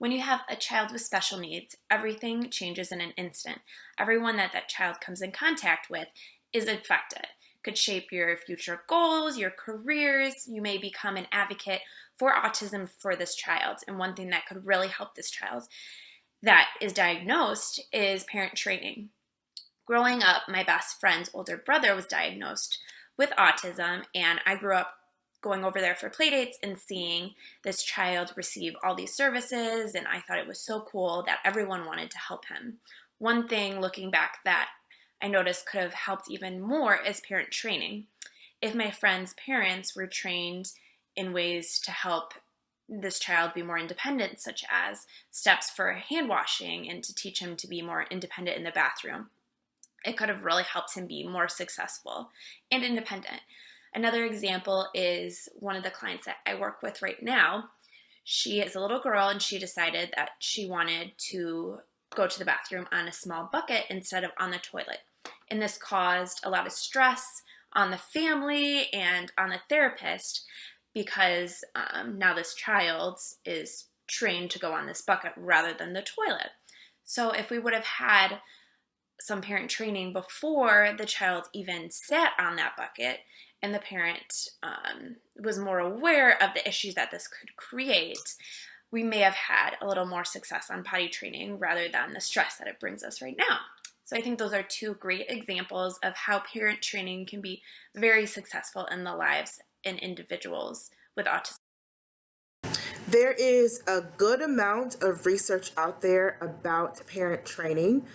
When you have a child with special needs, everything changes in an instant. Everyone that that child comes in contact with is affected. Could shape your future goals, your careers. You may become an advocate for autism for this child. And one thing that could really help this child that is diagnosed is parent training. Growing up, my best friend's older brother was diagnosed with autism, and I grew up going over there for playdates and seeing this child receive all these services, and I thought it was so cool that everyone wanted to help him. One thing looking back that I noticed could have helped even more is parent training. If my friend's parents were trained in ways to help this child be more independent, such as steps for hand washing and to teach him to be more independent in the bathroom, it could have really helped him be more successful and independent. Another example is one of the clients that I work with right now. She is a little girl and she decided that she wanted to go to the bathroom on a small bucket instead of on the toilet. And this caused a lot of stress on the family and on the therapist because now this child is trained to go on this bucket rather than the toilet. So if we would have had some parent training before the child even sat on that bucket and the parent was more aware of the issues that this could create, we may have had a little more success on potty training rather than the stress that it brings us right now. So I think those are two great examples of how parent training can be very successful in the lives of individuals with autism. There is a good amount of research out there about parent training.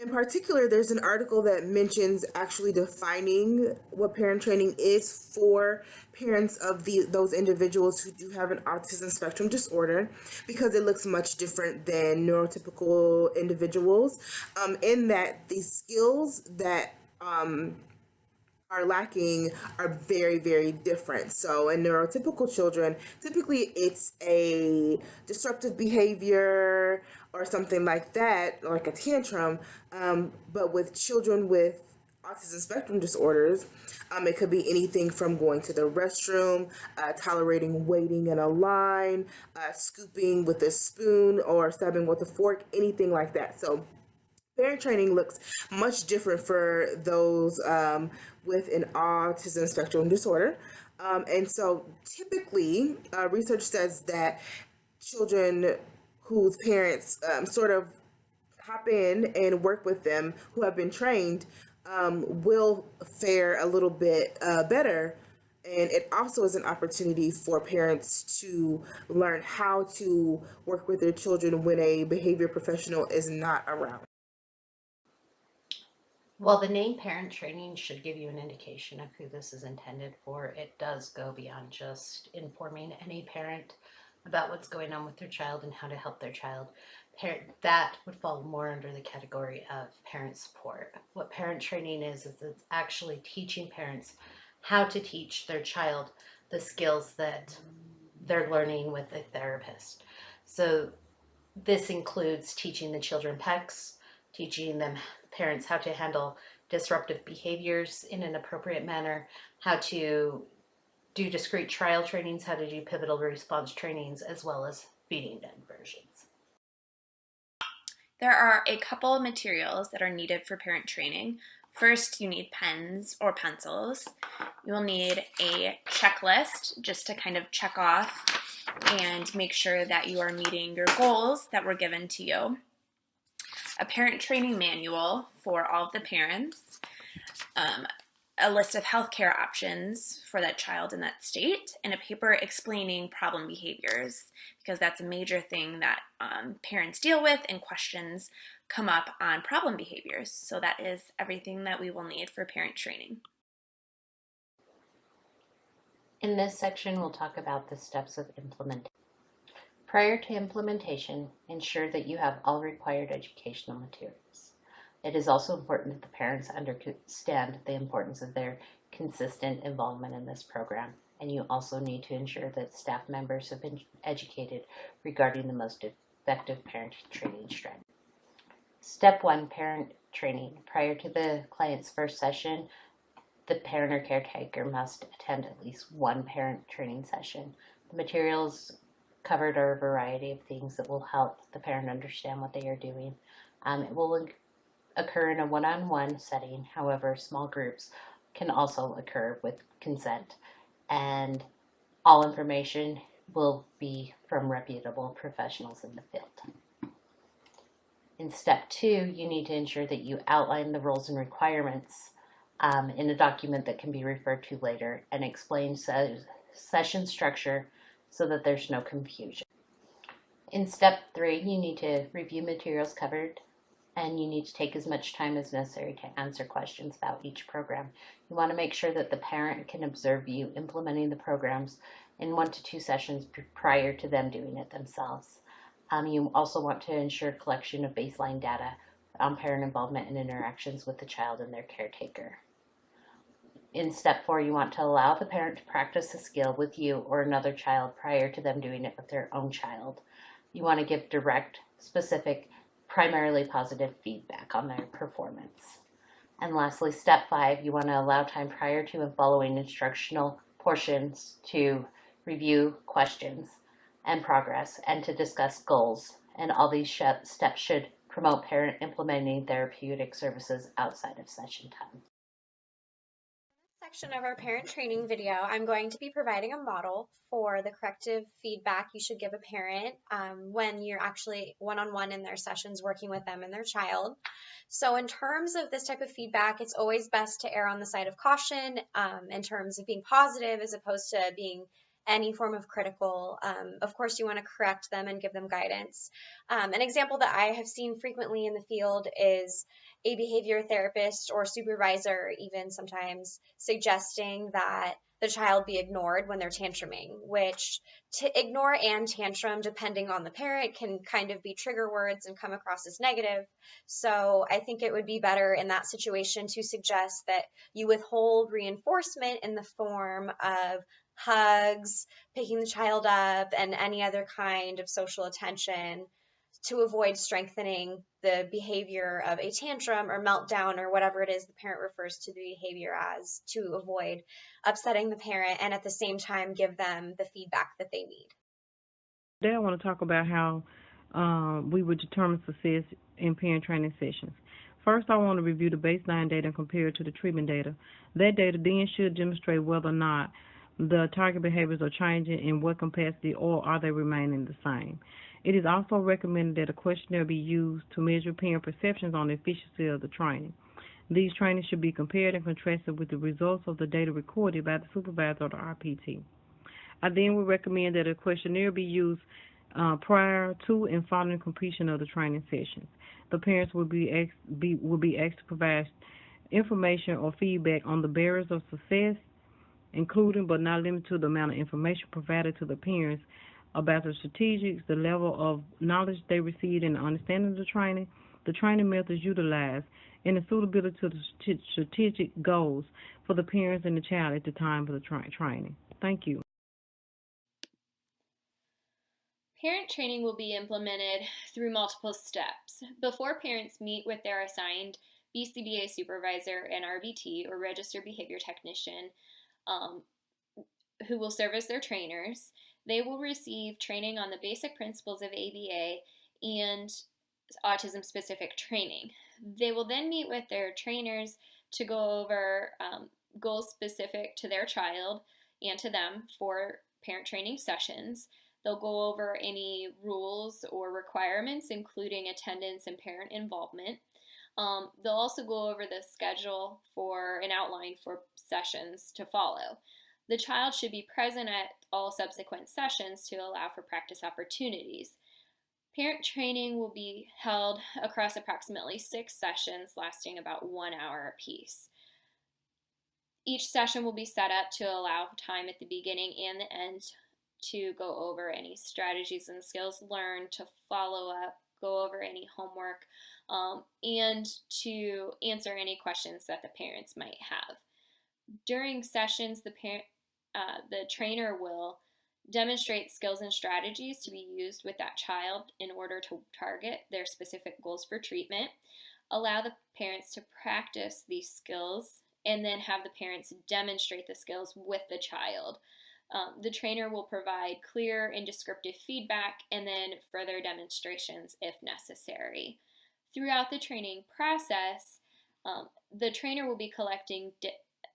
In particular, there's an article that mentions actually defining what parent training is for parents of those individuals who do have an autism spectrum disorder, because it looks much different than neurotypical individuals, in that the skills that are lacking are very, very different. So in neurotypical children, typically it's a disruptive behavior or something like that, like a tantrum. But with children with autism spectrum disorders, it could be anything from going to the restroom, tolerating waiting in a line, scooping with a spoon or stabbing with a fork, anything like that. So parent training looks much different for those with an autism spectrum disorder. And so typically, research says that children whose parents sort of hop in and work with them, who have been trained, will fare a little bit better. And it also is an opportunity for parents to learn how to work with their children when a behavior professional is not around. While the name parent training should give you an indication of who this is intended for, it does go beyond just informing any parent about what's going on with their child and how to help their child. That would fall more under the category of parent support. What parent training is it's actually teaching parents how to teach their child the skills that they're learning with a therapist. So this includes teaching the children PECs, teaching them parents how to handle disruptive behaviors in an appropriate manner, how to do discrete trial trainings, how to do pivotal response trainings, as well as feeding diversions. There are a couple of materials that are needed for parent training. First, you need pens or pencils. You will need a checklist just to kind of check off and make sure that you are meeting your goals that were given to you. A parent training manual for all of the parents, a list of healthcare options for that child in that state, and a paper explaining problem behaviors, because that's a major thing that parents deal with and questions come up on problem behaviors. So that is everything that we will need for parent training. In this section, we'll talk about the steps of implementation. Prior to implementation, ensure that you have all required educational materials. It is also important that the parents understand the importance of their consistent involvement in this program, and you also need to ensure that staff members have been educated regarding the most effective parent training strategy. Step 1, parent training. Prior to the client's first session, the parent or caretaker must attend at least one parent training session. The materials covered are a variety of things that will help the parent understand what they are doing. It will occur in a one-on-one setting. However, small groups can also occur with consent, and all information will be from reputable professionals in the field. In step 2, you need to ensure that you outline the roles and requirements in a document that can be referred to later, and explain session structure so that there's no confusion. In step 3, you need to review materials covered, and you need to take as much time as necessary to answer questions about each program. You want to make sure that the parent can observe you implementing the programs in 1 to 2 sessions prior to them doing it themselves. You also want to ensure collection of baseline data on parent involvement and interactions with the child and their caretaker. In step 4, you want to allow the parent to practice the skill with you or another child prior to them doing it with their own child. You want to give direct, specific, primarily positive feedback on their performance. And lastly, step 5, you want to allow time prior to and following instructional portions to review questions and progress, and to discuss goals. And all these steps should promote parent implementing therapeutic services outside of session time. Section of our parent training video, I'm going to be providing a model for the corrective feedback you should give a parent when you're actually one-on-one in their sessions working with them and their child. So in terms of this type of feedback, it's always best to err on the side of caution in terms of being positive as opposed to being any form of critical. Of course, you want to correct them and give them guidance. An example that I have seen frequently in the field is a behavior therapist or supervisor even sometimes suggesting that the child be ignored when they're tantruming, which to ignore and tantrum, depending on the parent, can kind of be trigger words and come across as negative. So I think it would be better in that situation to suggest that you withhold reinforcement in the form of hugs, picking the child up, and any other kind of social attention to avoid strengthening the behavior of a tantrum or meltdown or whatever it is the parent refers to the behavior as, to avoid upsetting the parent and at the same time give them the feedback that they need. Today I want to talk about how we would determine success in parent training sessions. First, I want to review the baseline data and compare it to the treatment data. That data then should demonstrate whether or not the target behaviors are changing, in what capacity, or are they remaining the same. It is also recommended that a questionnaire be used to measure parent perceptions on the efficiency of the training. These trainings should be compared and contrasted with the results of the data recorded by the supervisor or the RPT. I then would recommend that a questionnaire be used prior to and following completion of the training sessions. The parents will be asked to provide information or feedback on the barriers of success, including but not limited to the amount of information provided to the parents about the strategies, the level of knowledge they received and the understanding of the training methods utilized, and the suitability to the strategic goals for the parents and the child at the time of the training. Thank you. Parent training will be implemented through multiple steps. Before parents meet with their assigned BCBA supervisor and RBT, or registered behavior technician, who will serve as their trainers, they will receive training on the basic principles of ABA and autism-specific training. They will then meet with their trainers to go over goals specific to their child and to them for parent training sessions. They'll go over any rules or requirements, including attendance and parent involvement. They'll also go over the schedule for an outline for sessions to follow. The child should be present at all subsequent sessions to allow for practice opportunities. Parent training will be held across approximately 6 sessions lasting about 1 hour apiece. Each session will be set up to allow time at the beginning and the end to go over any strategies and skills learned, to follow up, go over any homework, and to answer any questions that the parents might have. During sessions, the trainer will demonstrate skills and strategies to be used with that child in order to target their specific goals for treatment, allow the parents to practice these skills, and then have the parents demonstrate the skills with the child. The trainer will provide clear and descriptive feedback and then further demonstrations if necessary. Throughout the training process, the trainer will be collecting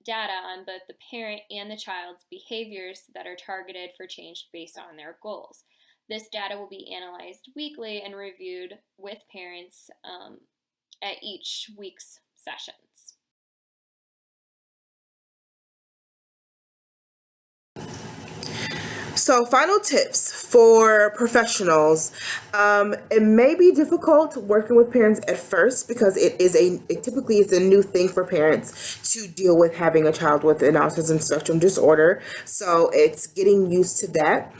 data on both the parent and the child's behaviors that are targeted for change based on their goals. This data will be analyzed weekly and reviewed with parents at each week's sessions. So, final tips for professionals. It may be difficult working with parents at first because it typically is a new thing for parents to deal with having a child with an autism spectrum disorder. So it's getting used to that.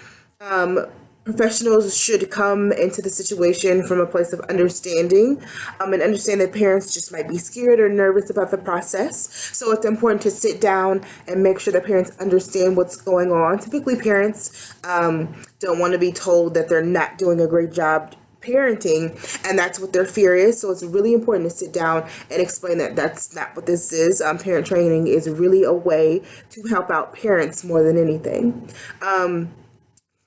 Professionals should come into the situation from a place of understanding and understand that parents just might be scared or nervous about the process. So it's important to sit down and make sure that parents understand what's going on. Typically, parents don't want to be told that they're not doing a great job parenting, and that's what their fear is. So it's really important to sit down and explain that that's not what this is. Parent training is really a way to help out parents more than anything.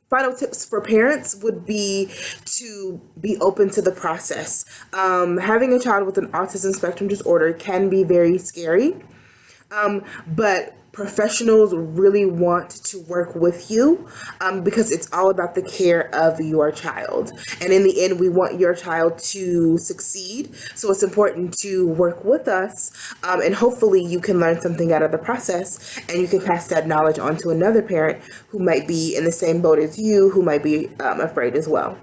Final tips for parents would be to be open to the process. Having a child with an autism spectrum disorder can be very scary, but professionals really want to work with you because it's all about the care of your child. And in the end, we want your child to succeed. So it's important to work with us, and hopefully you can learn something out of the process and you can pass that knowledge on to another parent who might be in the same boat as you, who might be afraid as well.